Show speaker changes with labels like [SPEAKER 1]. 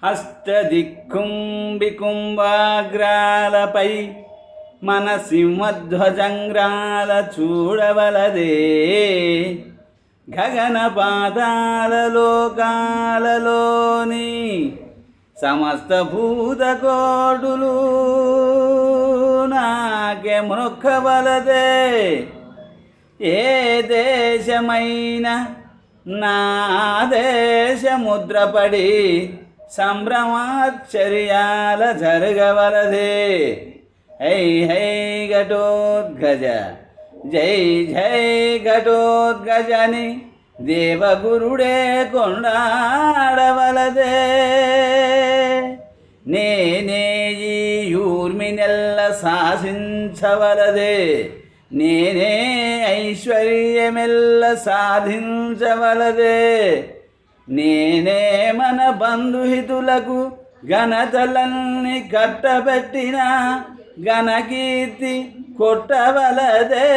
[SPEAKER 1] అష్టదిక్కుంబి కుంభాగ్రాలపై మన సింహధ్వజంగ్రాల చూడవలదే. గగన పాతాల లోకాలలోని సమస్త భూతకోటులు నాకే మొక్కవలదే. ఏ దేశమైన నా దేశముద్రపడి సంభ్రమాశ్చర్యాల జరగవలదే. హై హై ఘటోద్గజ జై జై ఘటోద్గజని దేవగురుడే కొండాడవలదే. నేనే ఈ ఊర్మినెల్ల శాసించవలదే. నేనే ఐశ్వర్యమెల్ల సాధించవలదే. నేనే మన బంధుహితులకు ఘనతలన్నీ కట్టబెట్టిన ఘనకీర్తి కొట్టవలదే.